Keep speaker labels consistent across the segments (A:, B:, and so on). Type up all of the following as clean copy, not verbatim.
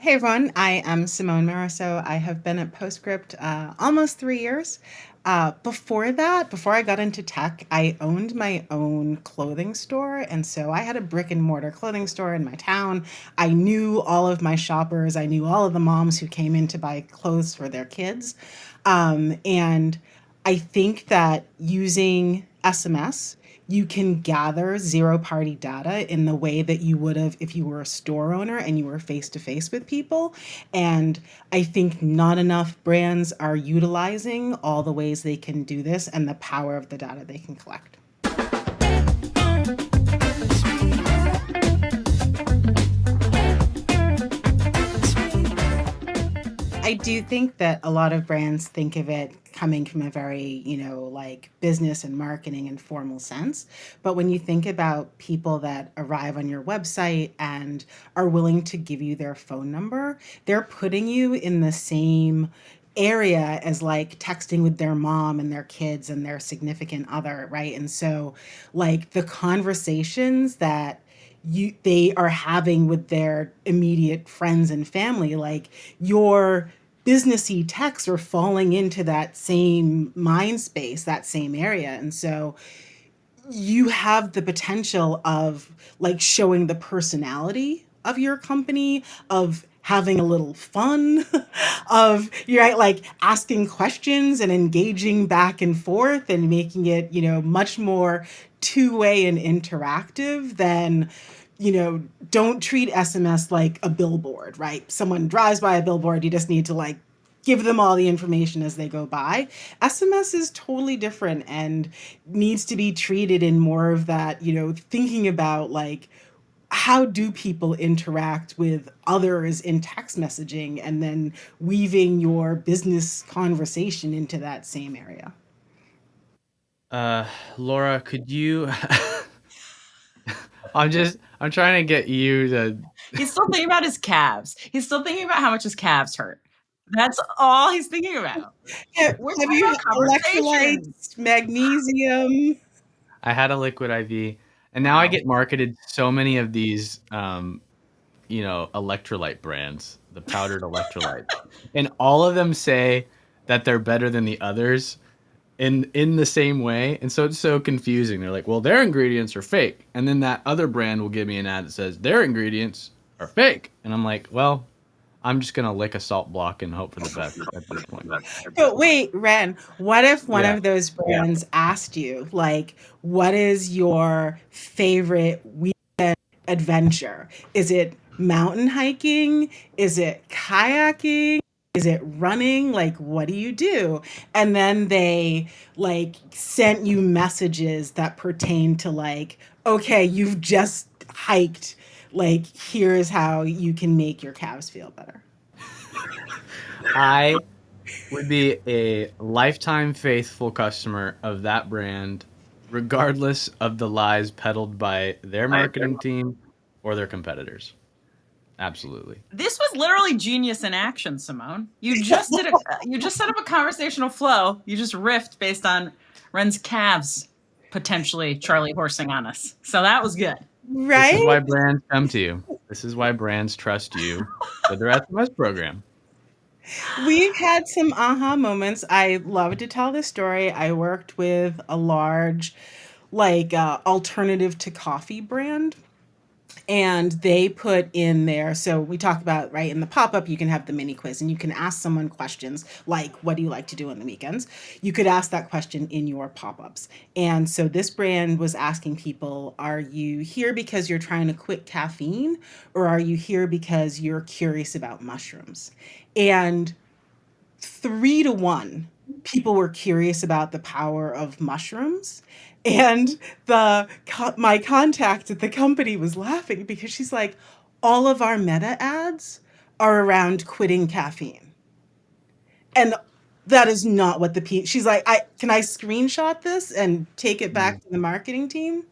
A: Hey everyone, I am Simone Marasso. I have been at Postscript almost 3 years. Before that, before I got into tech, I owned my own clothing store. And so I had a brick and mortar clothing store in my town. I knew all of my shoppers, I knew all of the moms who came in to buy clothes for their kids. And I think that using SMS, you can gather zero party data in the way that you would have if you were a store owner and you were face to face with people. And I think not enough brands are utilizing all the ways they can do this and the power of the data they can collect. I do think that a lot of brands think of it coming from a very, like business and marketing and formal sense. But when you think about people that arrive on your website and are willing to give you their phone number, they're putting you in the same area as like texting with their mom and their kids and their significant other, right? And so like the conversations that they are having with their immediate friends and family, like your businessy techs are falling into that same mind space, that same area. And so you have the potential of like showing the personality of your company, of having a little fun, of you're right, like asking questions and engaging back and forth and making it, much more two-way and interactive than, don't treat SMS like a billboard, right? Someone drives by a billboard, you just need to like give them all the information as they go by. SMS is totally different and needs to be treated in more of that, thinking about like how do people interact with others in text messaging and then weaving your business conversation into that same area.
B: Uh, Laura, could you? I'm trying to get you to.
C: He's still thinking about his calves. He's still thinking about how much his calves hurt. That's all he's thinking about. We're
A: Have
C: talking
A: you
C: about
A: had
C: conversation.
A: electrolytes, magnesium?
B: I had a liquid IV, and now I
C: Wow.
B: get marketed so many of these, electrolyte brands, the powdered electrolyte, and all of them say that they're better than the others in the same way, and so it's so confusing. They're like, "Well, their ingredients are fake," and then that other brand will give me an ad that says their ingredients are fake, and I'm like, "Well, I'm just gonna lick a salt block and hope for the best at this point."
A: But wait, Ren, what if one
B: Yeah.
A: of those brands asked you, like, what is your favorite weekend adventure? Is it mountain hiking? Is it kayaking? Is it running? Like, what do you do? And then they like sent you messages that pertain to like, okay, you've just hiked. Like, here's how you can make your calves feel better.
B: I would be a lifetime faithful customer of that brand, regardless of the lies peddled by their marketing team or their competitors. Absolutely.
C: This was literally genius in action, Simone. You just set up a conversational flow. You just riffed based on Ren's calves potentially Charlie horsing on us. So that was good.
B: This is
A: Right?
B: why brands come to you. This is why brands trust you with their SMS program.
A: We've had some aha moments. I love to tell this story. I worked with a large, like, alternative to coffee brand, and they put in there. So we talk about, right, in the pop up, you can have the mini quiz and you can ask someone questions like, what do you like to do on the weekends? You could ask that question in your pop ups. And so this brand was asking people, are you here because you're trying to quit caffeine, or are you here because you're curious about mushrooms? And 3 to 1 people were curious about the power of mushrooms, and my contact at the company was laughing because she's like, all of our meta ads are around quitting caffeine, and that is not what she's like, I can I screenshot this and take it back
B: Mhm.
A: to the marketing team.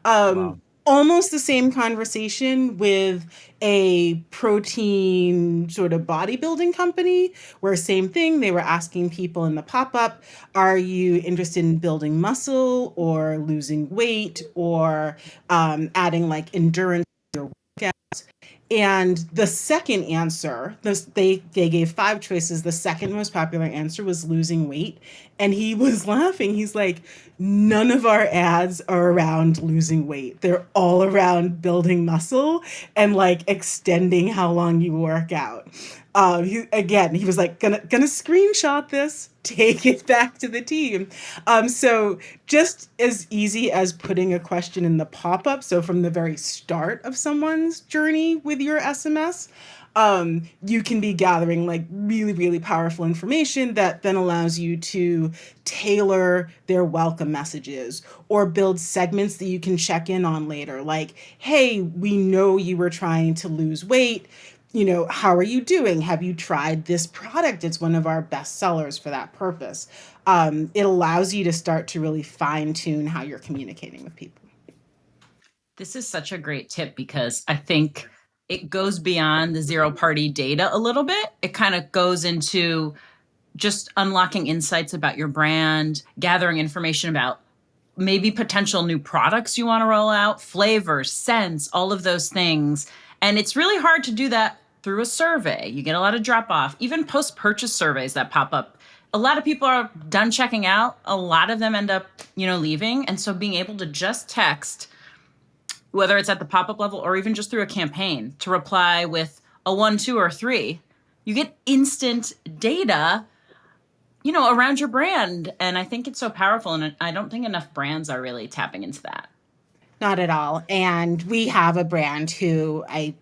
B: Wow.
A: Almost the same conversation with a protein sort of bodybuilding company, where same thing, they were asking people in the pop-up, are you interested in building muscle or losing weight or adding like endurance to your workouts? And the second answer, they gave 5 choices. The second most popular answer was losing weight. And he was laughing. He's like, none of our ads are around losing weight. They're all around building muscle and like extending how long you work out. He was like, gonna screenshot this, take it back to the team. So just as easy as putting a question in the pop-up. So from the very start of someone's journey with your SMS, you can be gathering like really, really powerful information that then allows you to tailor their welcome messages or build segments that you can check in on later. Like, hey, we know you were trying to lose weight. How are you doing? Have you tried this product? It's one of our best sellers for that purpose. It allows you to start to really fine tune how you're communicating with people.
C: This is such a great tip because I think it goes beyond the zero party data a little bit. It kind of goes into just unlocking insights about your brand, gathering information about maybe potential new products you want to roll out, flavors, scents, all of those things. And it's really hard to do that through a survey. You get a lot of drop off, even post purchase surveys that pop up. A lot of people are done checking out. A lot of them end up, leaving. And so being able to just text, whether it's at the pop up level or even just through a campaign, to reply with a 1, 2, or 3, you get instant data around your brand. And I think it's so powerful. And I don't think enough brands are really tapping into that.
A: Not at all. And we have a brand who I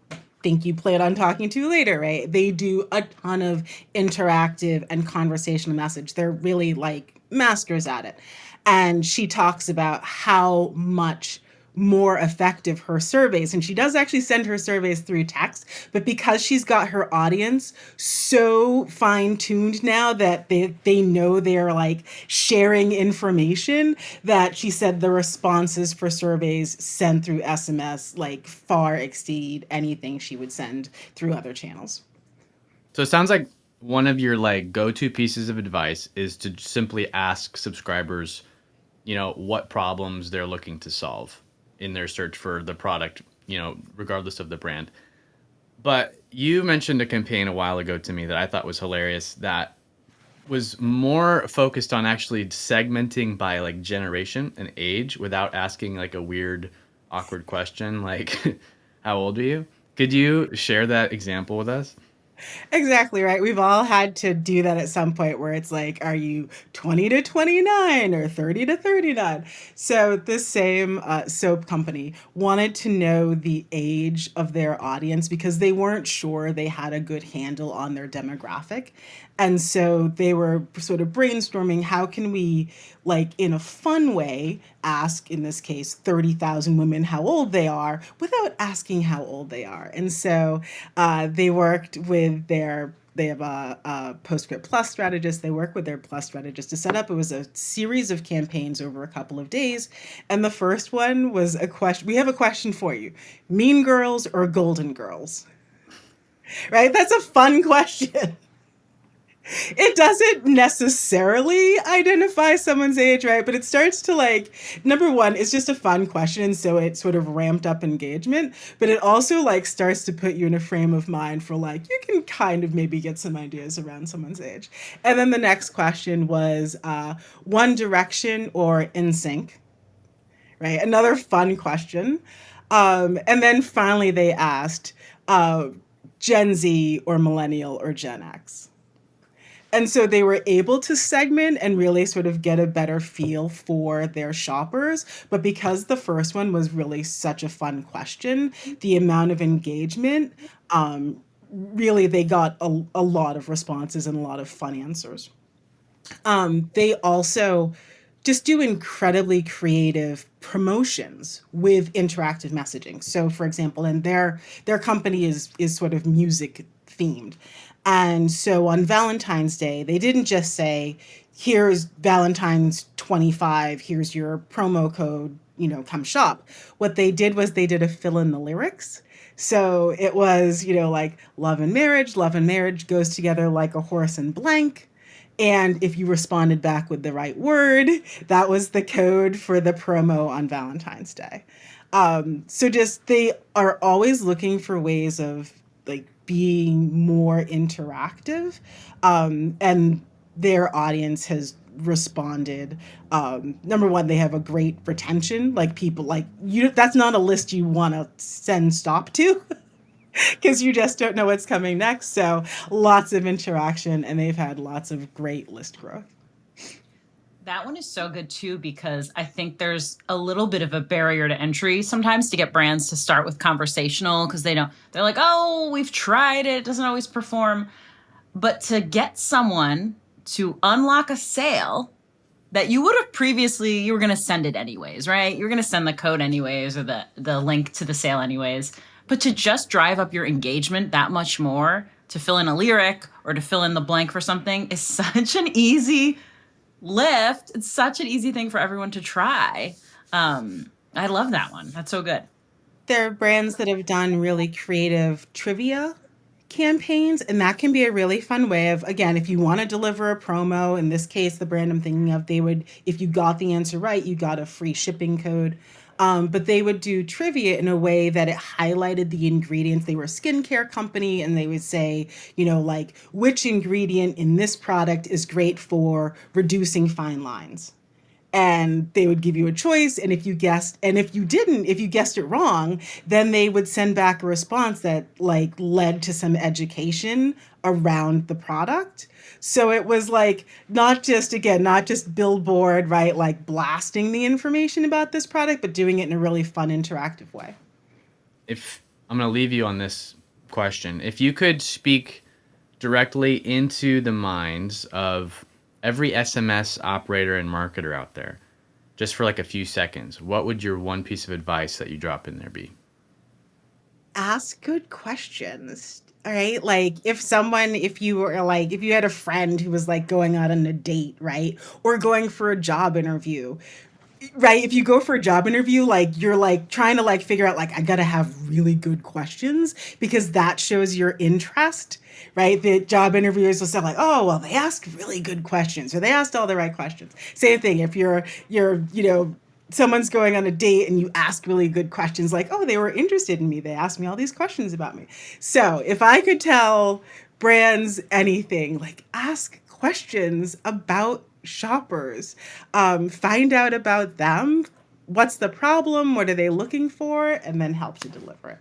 A: think you plan on talking to later, right? They do a ton of interactive and conversational message. They're really like masters at it. And she talks about how much more effective her surveys, and she does actually send her surveys through text, but because she's got her audience so fine-tuned now that they know they're like sharing information, that she said the responses for surveys sent through SMS like far exceed anything she would send through other channels.
B: So it sounds like one of your like go-to pieces of advice is to simply ask subscribers, what problems they're looking to solve in their search for the product, regardless of the brand. But you mentioned a campaign a while ago to me that I thought was hilarious, that was more focused on actually segmenting by like generation and age without asking like a weird, awkward question like, how old are you? Could you share that example with us?
A: Exactly right. We've all had to do that at some point where it's like, are you 20 to 29 or 30 to 39? So this same soap company wanted to know the age of their audience because they weren't sure they had a good handle on their demographic. And so they were sort of brainstorming, how can we, like in a fun way, ask, in this case, 30,000 women how old they are without asking how old they are. And so they worked with they have a Postscript Plus strategist. They work with their Plus strategist to set up. It was a series of campaigns over a couple of days. And the first one was a question. We have a question for you. Mean Girls or Golden Girls? Right? That's a fun question. It doesn't necessarily identify someone's age, right? But it starts to like, number one, it's just a fun question. So it sort of ramped up engagement, but it also like starts to put you in a frame of mind for like, you can kind of maybe get some ideas around someone's age. And then the next question was One Direction or NSYNC, right? Another fun question. And then finally they asked Gen Z or Millennial or Gen X. And so they were able to segment and really sort of get a better feel for their shoppers. But because the first one was really such a fun question, the amount of engagement, really, they got a lot of responses and a lot of fun answers. They also just do incredibly creative promotions with interactive messaging. So, for example, and their company is sort of music themed. And so on Valentine's Day, they didn't just say, here's Valentine's 25, here's your promo code, come shop. What they did was they did a fill in the lyrics. So it was, like love and marriage goes together like a horse and blank. And if you responded back with the right word, that was the code for the promo on Valentine's Day. So just they are always looking for ways of like being more interactive, and their audience has responded. Number one, they have a great retention. Like people like you. That's not a list you want to send stop to. Because you just don't know what's coming next. So lots of interaction, and they've had lots of great list growth.
C: That one is so good too, because I think there's a little bit of a barrier to entry sometimes to get brands to start with conversational, because they're like, oh, we've tried it doesn't always perform. But to get someone to unlock a sale that you would have previously, you were going to send it anyways, right? You're going to send the code anyways, or the link to the sale anyways. But to just drive up your engagement that much more, to fill in a lyric or to fill in the blank for something, is such an easy lift. It's such an easy thing for everyone to try. I love that one. That's so good.
A: There are brands that have done really creative trivia campaigns, and that can be a really fun way of, again, if you want to deliver a promo. In this case, the brand I'm thinking of, they would, if you got the answer right, you got a free shipping code. But they would do trivia in a way that it highlighted the ingredients. They were a skincare company, and they would say, like, which ingredient in this product is great for reducing fine lines, and they would give you a choice. And if you guessed, and if you guessed it wrong, then they would send back a response that like led to some education around the product. So it was like not just billboard, right, like blasting the information about this product, but doing it in a really fun, interactive way.
B: If I'm going to leave you on this question, if you could speak directly into the minds of every SMS operator and marketer out there, just for like a few seconds, what would your one piece of advice that you drop in there be?
A: Ask good questions. All right. Like if you had a friend who was like going out on a date, right? Or going for a job interview, right? If you go for a job interview, like you're like trying to like figure out like I gotta have really good questions, because that shows your interest, right? The job interviewers will say like, oh well, they asked really good questions, or they asked all the right questions. Same thing if you're someone's going on a date and you ask really good questions like, oh, they were interested in me, they asked me all these questions about me. So if I could tell brands anything, like ask questions about shoppers, find out about them, what's the problem, what are they looking for, and then help to deliver it.